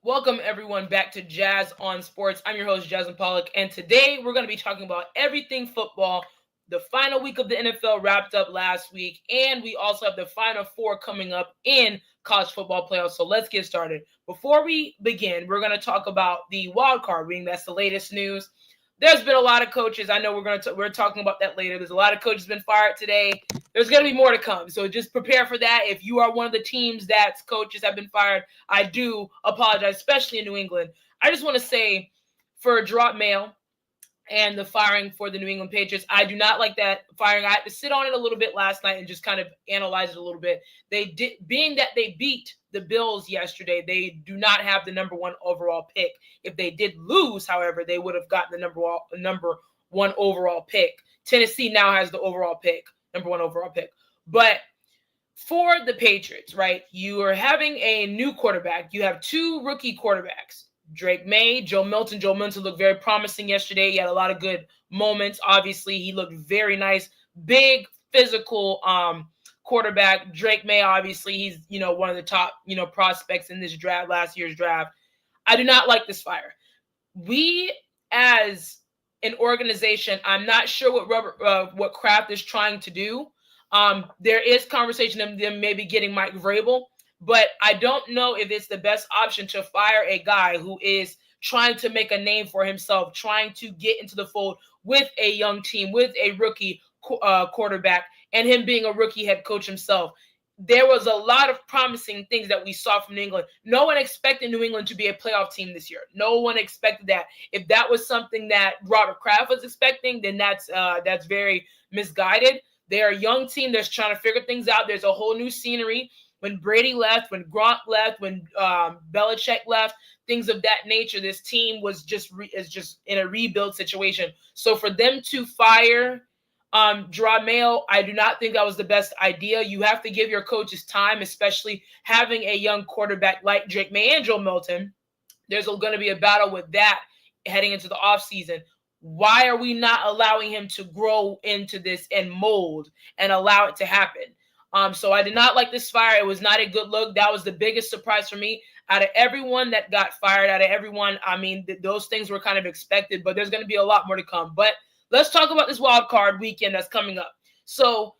Welcome everyone back to Jazz on Sports. I'm your host, Jazz and Pollock, and today we're going to be talking about everything football. The final week of the NFL wrapped up last week, and we also have the final four coming up in college football playoffs. So let's get started. Before we begin, we're going to talk about the wild card ring. That's the latest news. There's been a lot of coaches. I know we're talking about that later. There's a lot of coaches been fired today. There's going to be more to come. So just prepare for that. If you are one of the teams that's coaches have been fired, I do apologize, especially in New England. I just want to say for Gerard Mayo and the firing for the New England Patriots, I do not like that firing. I had to sit on it a little bit last night and just kind of analyze it a little bit. Being that they beat the Bills yesterday, they do not have the number one overall pick. If they did lose, however, they would have gotten the number one overall pick. Tennessee now has the number one overall pick. But for the Patriots, right, you are having a new quarterback. You have two rookie quarterbacks, Drake May, Joe Milton. Joe Milton looked very promising yesterday. He had a lot of good moments. Obviously, he looked very nice. Big, physical quarterback. Drake May, obviously, he's, one of the top, prospects in this draft, last year's draft. I do not like this fire. We, as an organization, I'm not sure what Kraft is trying to do. There is conversation of them maybe getting Mike Vrabel, but I don't know if it's the best option to fire a guy who is trying to make a name for himself, trying to get into the fold with a young team, with a rookie quarterback, and him being a rookie head coach himself. There was a lot of promising things that we saw from New England. No one expected New England to be a playoff team this year. No one expected that. If that was something that Robert Kraft was expecting, then that's very misguided. They're a young team that's trying to figure things out. There's a whole new scenery. When Brady left, when Gronk left, when Belichick left, things of that nature, this team was just in a rebuild situation. So for them to fire Gerard Mayo, I do not think that was the best idea. You have to give your coaches time, especially having a young quarterback like Drake May and Joe Milton. There's going to be a battle with that heading into the offseason. Why are we not allowing him to grow into this and mold and allow it to happen? So I did not like this fire. It was not a good look. That was the biggest surprise for me. Out of everyone that got fired, those things were kind of expected, but there's going to be a lot more to come. But let's talk about this wild card weekend that's coming up. So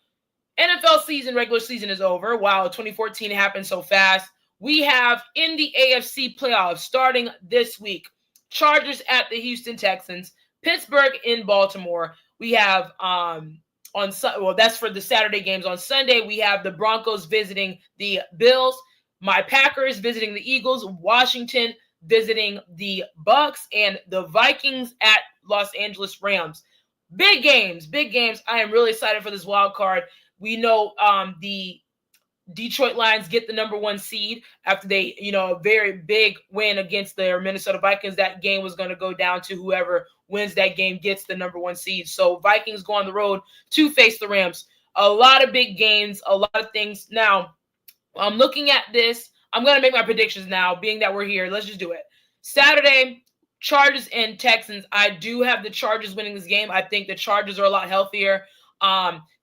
NFL season, regular season is over. Wow, 2014 happened so fast. We have in the AFC playoffs starting this week, Chargers at the Houston Texans, Pittsburgh in Baltimore. We have that's for the Saturday games. On Sunday, we have the Broncos visiting the Bills, my Packers visiting the Eagles, Washington visiting the Bucks, and the Vikings at Los Angeles Rams. Big games. I am really excited for this wild card. We know the Detroit Lions get the number one seed after they, a very big win against their Minnesota Vikings. That game was going to go down to whoever wins that game gets the number one seed. So Vikings go on the road to face the Rams. A lot of big games, a lot of things. Now, I'm looking at this. I'm going to make my predictions now, being that we're here. Let's just do it. Saturday, Chargers and Texans. I do have the Chargers winning this game. I think the Chargers are a lot healthier.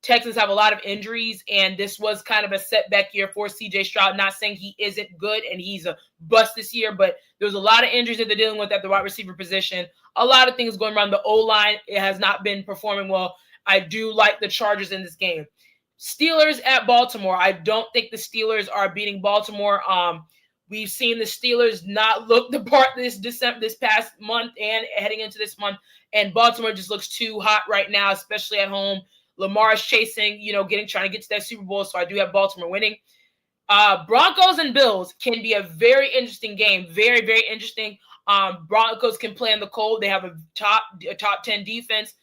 Texans have a lot of injuries, and this was kind of a setback year for C.J. Stroud. Not saying he isn't good and he's a bust this year, but there's a lot of injuries that they're dealing with at the wide receiver position. A lot of things going around. The O-line, it has not been performing well. I do like the Chargers in this game. Steelers at Baltimore. I don't think the Steelers are beating Baltimore. We've seen the Steelers not look the part this past month and heading into this month, and Baltimore just looks too hot right now, especially at home. Lamar is chasing, trying to get to that Super Bowl, so I do have Baltimore winning. Broncos and Bills can be a very interesting game. Very, very interesting. Broncos can play in the cold. They have a top 10 defense.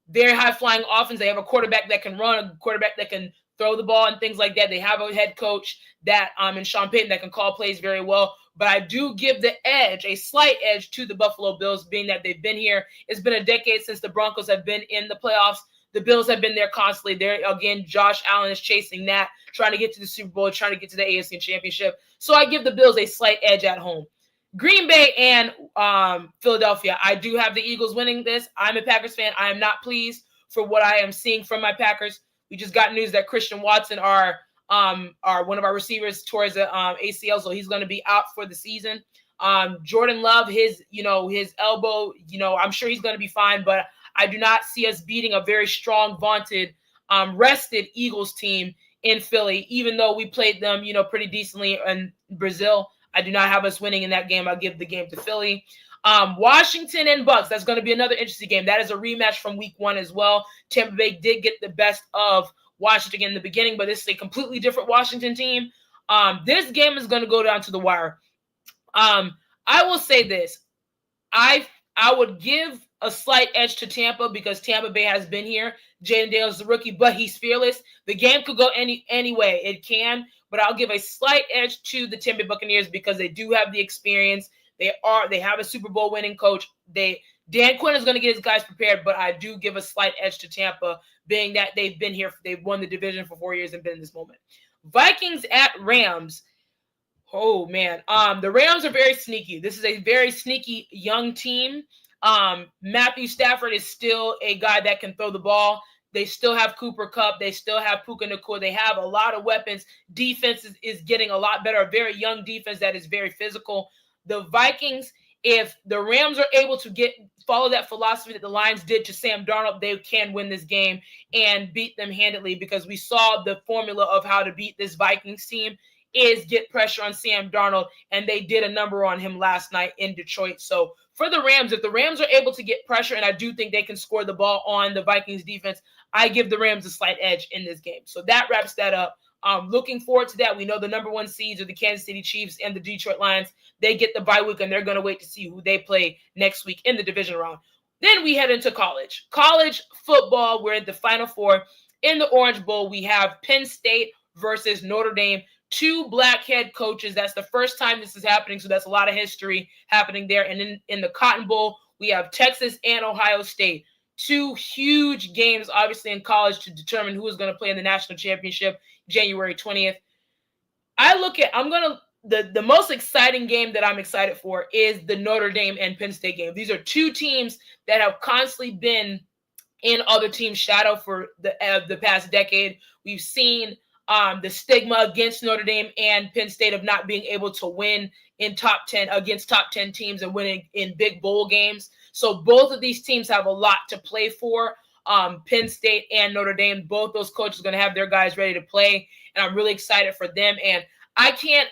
Very high-flying offense. They have a quarterback that can run, a quarterback that can throw the ball and things like that. They have a head coach that in Sean Payton that can call plays very well. But I do give the edge, a slight edge, to the Buffalo Bills, being that they've been here. It's been a decade since the Broncos have been in the playoffs. The Bills have been there constantly. There again, Josh Allen is chasing that, trying to get to the Super Bowl, trying to get to the AFC Championship. So I give the Bills a slight edge at home. Green Bay and Philadelphia. I do have the Eagles winning this. I'm a Packers fan. I am not pleased for what I am seeing from my Packers. We just got news that Christian Watson, our our one of our receivers towards the ACL, so he's going to be out for the season. Jordan Love, his elbow, I'm sure he's going to be fine, but I do not see us beating a very strong, vaunted, rested Eagles team in Philly, even though we played them, pretty decently in Brazil. I do not have us winning in that game. I'll give the game to Philly. Washington and Bucks, that's going to be another interesting game. That is a rematch from week 1 as well. Tampa Bay did get the best of Washington in the beginning, but this is a completely different Washington team. This game is going to go down to the wire. I will say this. I would give a slight edge to Tampa because Tampa Bay has been here. Jaden Dale's the rookie, but he's fearless. The game could go any way. It can, but I'll give a slight edge to the Tampa Bay Buccaneers because they do have the experience. They have a Super Bowl winning coach. Dan Quinn is going to get his guys prepared, but I do give a slight edge to Tampa, being that they've been here. They've won the division for 4 years and been in this moment. Vikings at Rams. Oh, man. The Rams are very sneaky. This is a very sneaky young team. Matthew Stafford is still a guy that can throw the ball. They still have Cooper Kupp. They still have Puka Nacua. They have a lot of weapons. Defense is getting a lot better. A very young defense that is very physical. The Vikings, if the Rams are able to follow that philosophy that the Lions did to Sam Darnold, they can win this game and beat them handily because we saw the formula of how to beat this Vikings team is get pressure on Sam Darnold, and they did a number on him last night in Detroit. So for the Rams, if the Rams are able to get pressure, and I do think they can score the ball on the Vikings defense, I give the Rams a slight edge in this game. So that wraps that up. Looking forward to that. We know the number 1 seeds are the Kansas City Chiefs and the Detroit Lions. They get the bye week, and they're going to wait to see who they play next week in the division round. Then we head into college. College football, we're at the Final Four. In the Orange Bowl, we have Penn State versus Notre Dame. 2 black head coaches. That's the first time this is happening, so that's a lot of history happening there. And in the Cotton Bowl, we have Texas and Ohio State. 2 huge games, obviously, in college to determine who is going to play in the national championship January 20th. The most exciting game that I'm excited for is the Notre Dame and Penn State game. These are 2 teams that have constantly been in other teams' shadow for the past decade. We've seen the stigma against Notre Dame and Penn State of not being able to win in top 10 against top 10 teams and winning in big bowl games. So both of these teams have a lot to play for. Penn State and Notre Dame, both those coaches are going to have their guys ready to play, and I'm really excited for them. And I can't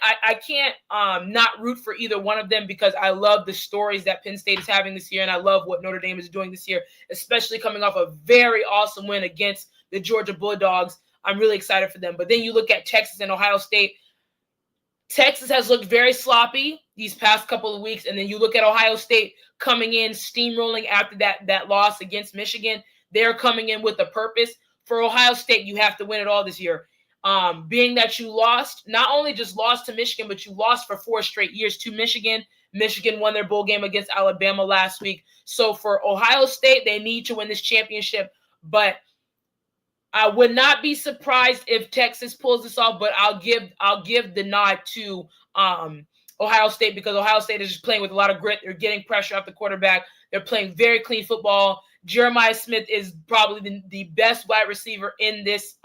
not root for either one of them because I love the stories that Penn State is having this year, and I love what Notre Dame is doing this year, especially coming off a very awesome win against the Georgia Bulldogs. I'm really excited for them. But then you look at Texas and Ohio State. Texas has looked very sloppy these past couple of weeks, and then you look at Ohio State coming in, steamrolling after that loss against Michigan. They're coming in with a purpose. For Ohio State, you have to win it all this year. Being that you lost, not only just lost to Michigan, but you lost for 4 straight years to Michigan. Michigan won their bowl game against Alabama last week. So for Ohio State, they need to win this championship. But I would not be surprised if Texas pulls this off, but I'll give the nod to Ohio State because Ohio State is just playing with a lot of grit. They're getting pressure off the quarterback. They're playing very clean football. Jeremiah Smith is probably the best wide receiver in this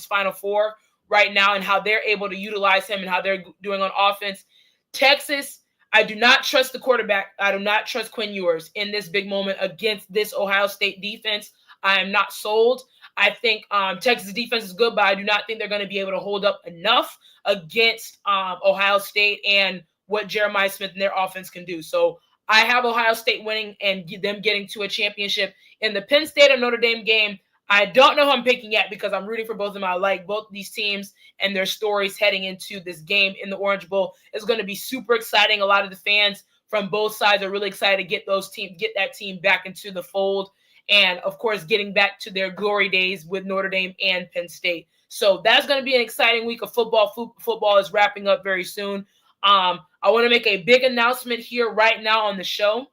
Final Four right now, and how they're able to utilize him and how they're doing on offense. Texas, I do not trust the quarterback. I do not trust Quinn Ewers in this big moment against this Ohio State defense. I am not sold. I think Texas defense is good, but I do not think they're going to be able to hold up enough against Ohio State and what Jeremiah Smith and their offense can do. So I have Ohio State winning and them getting to a championship. In the Penn State or Notre Dame game, I don't know who I'm picking yet because I'm rooting for both of them. I like both these teams and their stories heading into this game in the Orange Bowl. It's going to be super exciting. A lot of the fans from both sides are really excited to get that team back into the fold. And, of course, getting back to their glory days with Notre Dame and Penn State. So that's going to be an exciting week of football. Football is wrapping up very soon. I want to make a big announcement here right now on the show.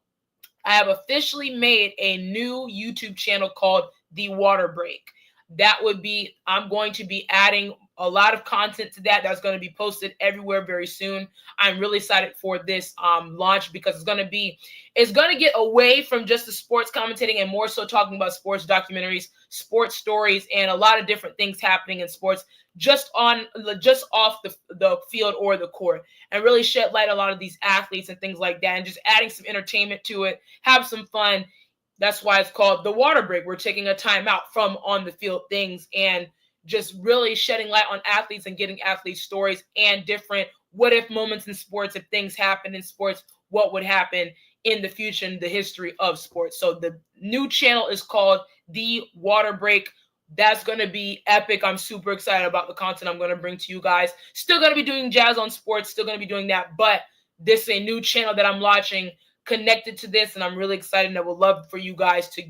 I have officially made a new YouTube channel called The Water Break. I'm going to be adding a lot of content to that. That's going to be posted everywhere very soon. I'm really excited for this launch because it's going to get away from just the sports commentating and more so talking about sports documentaries, sports stories, and a lot of different things happening in sports just off the field or the court, and really shed light on a lot of these athletes and things like that, and just adding some entertainment to it, have some fun. That's why it's called the water break. We're taking a timeout from on the field things and just really shedding light on athletes and getting athletes' stories and different what if moments in sports. If things happen in sports, what would happen in the future in the history of sports. So the new channel is called The Water Break. That's going to be epic. I'm super excited about the content I'm going to bring to you guys. Still going to be doing Jazz on Sports, still going to be doing that, but this is a new channel that I'm launching connected to this, and I'm really excited and I would love for you guys to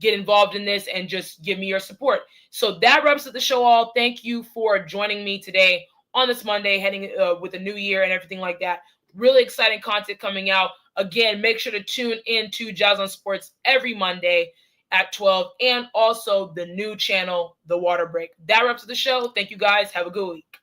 get involved in this and just give me your support. So that wraps up the show all. Thank you for joining me today on this Monday, heading with a new year and everything like that. Really exciting content coming out. Again, make sure to tune in to Jazz on Sports every Monday at 12, and also the new channel, The Water Break. That wraps up the show. Thank you guys. Have a good week.